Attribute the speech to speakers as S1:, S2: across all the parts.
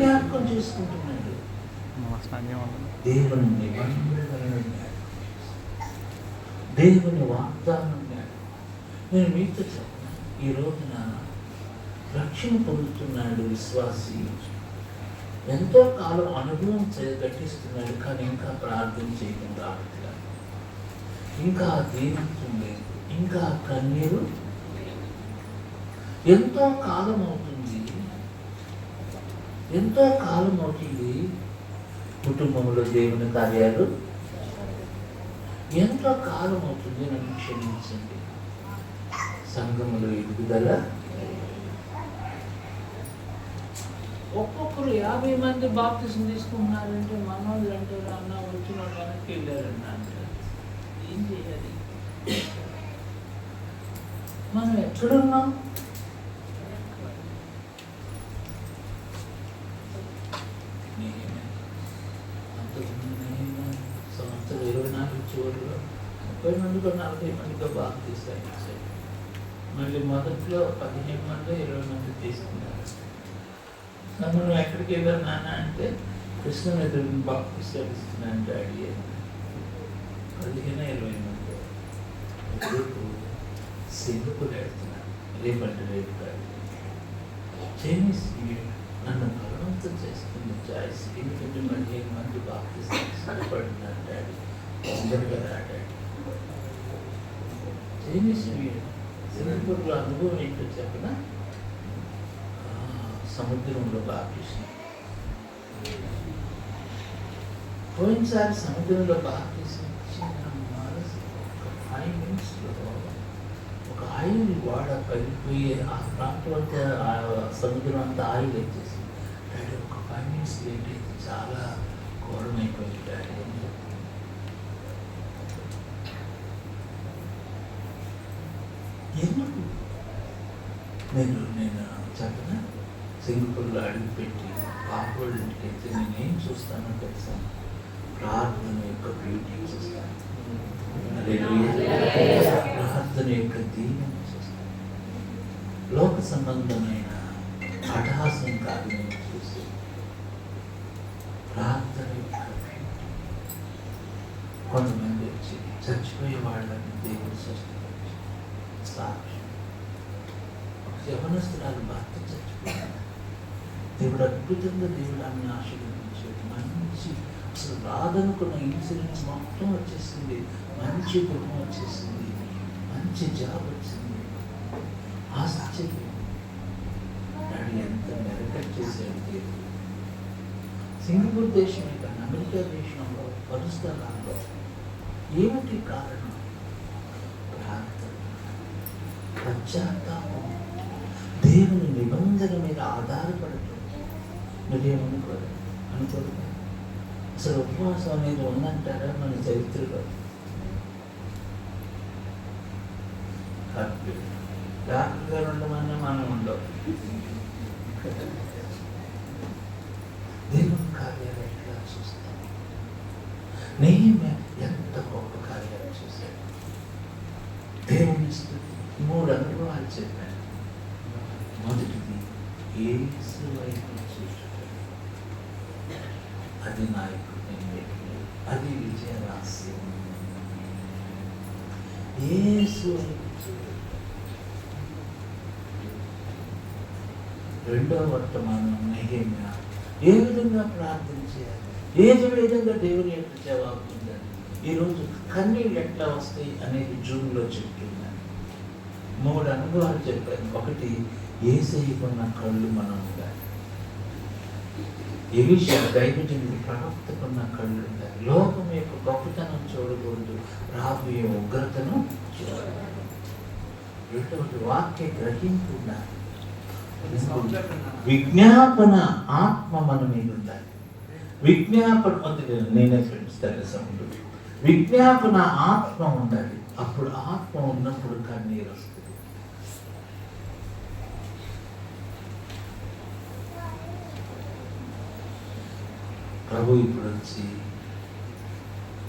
S1: జ్ఞాపకం చేసుకుంటున్నాడు. దేవుని నిబంధనలను జ్ఞాపకం చేస్తున్నాడు. దేవుని వాగ్దానం జ్ఞాపకం. నేను మీతో చెప్పిన ఈ రోజున రక్షణ పొందుతున్నాడు విశ్వాసి. ఎంతో కాలం అనుభవం గట్టిస్తున్నాడు, కానీ ఇంకా ప్రార్థన చేయడం రావట్లేదు. ఇంకా దీనత్వం లేదు, ఇంకా కన్నీరు. ఎంతో కాలం అవుతుంది కుటుంబంలో దేవుని కార్యాలు. ఎంతో కాలం అవుతుంది, నన్ను క్షమించండి. సంఘములో ఎదుగుదల. ఒక్కొక్కరు 50 మంది బాప్తిసం తీసుకుంటున్నారంటే మనోళ్ళు అంటారు, అన్న వచ్చిన వెనక్కి వెళ్ళారన్న అంటారు. ఏం చేయాలి? మనం ఎక్కడున్నాం? సంవత్సరం 24 చివరిలో 30 మందితో 40 మందితో బాప్తిస్తాయి. మళ్ళీ మొదట్లో 15 మంది 20 మంది తీసుకున్నారు. మనం ఎక్కడికి వెళ్ళారు నాన్న అంటే కృష్ణ ఎదురు బాప్తిస్తాడు ఇస్తున్నాను డాడీ అని. 15-20 మంది. రేపు సింగపూర్ వెళ్తున్నాను, రేపంటే రేపు కాదు. చైనీస్ నన్ను బలవంతం చేస్తుంది చాయిస్. ఎందుకంటే 15 మంది బాప్తిస్తాను సిద్ధపడుతున్నారు డాడీ, తొందరగా రా డాడీ. చైనీస్ సింగపూర్లో అనుభవం ఏంటో చెప్పిన, సముద్రంలో బాప్తిసం. పోయినసారి సముద్రంలో బాప్తిసం ఇచ్చిన మనసు ఒక 5 minutesలో ఒక ఆయిల్ వాడ పగిలిపోయి ఆ ప్రాంతం అంతా సముద్రం అంతా ఆయిల్ వచ్చేసి డాడీ ఒక 5 minutes లేట్ అయితే చాలా ఘోరమైపోయింది డాడీ అని చెప్పి. ఎందుకు నేను చెప్పిన సింగపూర్లో అడుగుపెట్టి పాపవాళ్ళ ఇంటికి అయితే నేనేం చూస్తానో తెలుసా? ప్రార్థన యొక్క బ్యూటీ చూస్తాను, ప్రార్థన యొక్క దీనం చూస్తాను. లోక సంబంధమైన అటహాసం కాదు నేను చూసి, ప్రార్థన యొక్క బ్యూటీ. కొంతమంది వచ్చి చచ్చిపోయే వాళ్ళని దేవుడు సృష్టించి సాక్షి. యవనస్తురాలు భర్త చచ్చిపోయాడు, దేవుడు అద్భుతంగా దేవుడు ఆమెను ఆశీర్వదించాడు. మంచి అసలు రాదనుకున్న ఇన్సూరెన్స్ మొత్తం వచ్చేసింది, మంచి గృహం వచ్చేసింది, మంచి జాబ్ వచ్చింది. ఆశ్చర్యం, డాడీ ఎంత మెరకట్ చేశాడు దేవుడు. సింగపూర్ దేశమే కానీ అమెరికా దేశంలో పరుస్థలాల్లో ఏమిటి కారణం? ప్రార్థన, పశ్చాత్తాపం, దేవుని నిబంధన మీద ఆధారపడుతుంది. మీరేమనుకోరు? అనుకోరు. అసలు ఉపవాసం అనేది ఉందంటారా మన చరిత్రలో? డాక్టర్ గారు ఉండమన్నా మనం ఉండవు. దేవుని కార్యాలు ఎట్లా చూస్తాం? నేమే ఎంత గొప్ప కార్యాలు చూశాడు. దేవుని స్తుతి 3 అనుభవాలు చెప్పాను. మొదటిది యేసు వైపు చూచుట, అది నాయకుడు, అది విజయ రహస్యం. యేసు వైపు చూచుట. రెండవ వర్తమానం నెహెమ్యా ఏ విధంగా ప్రార్థన చేయాలి, ఏ విధంగా దేవుని యొక్క జవాబు పొందాలి. ఈరోజు కన్నీళ్ళు ఎట్లా వస్తాయి అనేది జూన్లో చెప్తున్నాను. 3 అనుభవాలు చెప్పాను. ఒకటి, యేసయ్యకున్న కళ్ళు మనం ఉండాలి. ఎలీషా దైవజనుడు ప్రవక్తకున్న కళ్ళు ఉండాలి. లోకం యొక్క గొప్పతనం చూడకూడదు, రాబోయే ఉగ్రతను చూడాలి. రెండవది వాక్య గ్రహింపు ఉండాలి. విజ్ఞాపన ఆత్మ మన మీద ఉండాలి. విజ్ఞాపన నేనే ఫ్రెండ్స్ తెలుసు. విజ్ఞాపన ఆత్మ ఉండాలి. అప్పుడు ఆత్మ ఉన్నప్పుడు కన్నీరు వస్తుంది. ప్రభు ఇప్పుడు వచ్చి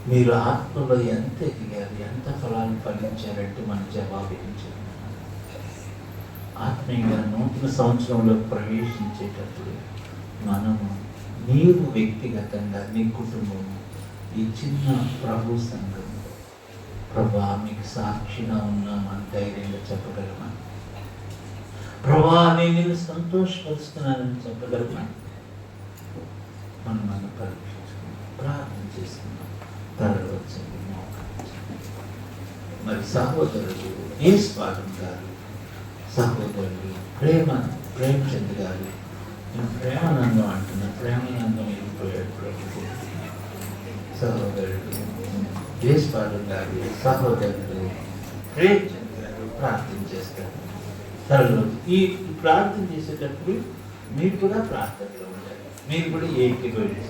S1: మీరు ఆత్మలో ఎంత ఎదిగారు, ఎంత ఫలాన్ని ఫలించారంటే మన జవాబు ఏం చెప్పారు? ఆత్మీయంగా నూతన సంవత్సరంలో ప్రవేశించేటప్పుడు మనము మీరు వ్యక్తిగతంగా మీ కుటుంబం ఈ చిన్న ప్రభు సంఘం ప్రభా మీకు సాక్షిగా ఉన్నామని ధైర్యంగా చెప్పగలమా? ప్రభా నేను సంతోషపరుస్తున్నానని చెప్పగలమా? మనం పరీక్షించుకున్నాం, ప్రార్థన చేసుకున్నాం. తరలి వచ్చింది మరి సహోదరుడు యేసుపాదం గారు, సహోదరుడు ప్రేమచంద్ గారు, నేను ప్రేమానందం అంటున్నా, ప్రేమానందం వెళ్ళిపోయాడు ప్రభు. సహోదరుడు యేసుపాదం గారు, సహోదరుడు ప్రేమచంద్ గారు ప్రార్థన చేస్తారు. తరలి ఈ ప్రార్థన చేసేటప్పుడు మీరు కూడా ప్రార్థనలో ఉండాలి, మీరు కూడా ఏకీభవించాలి.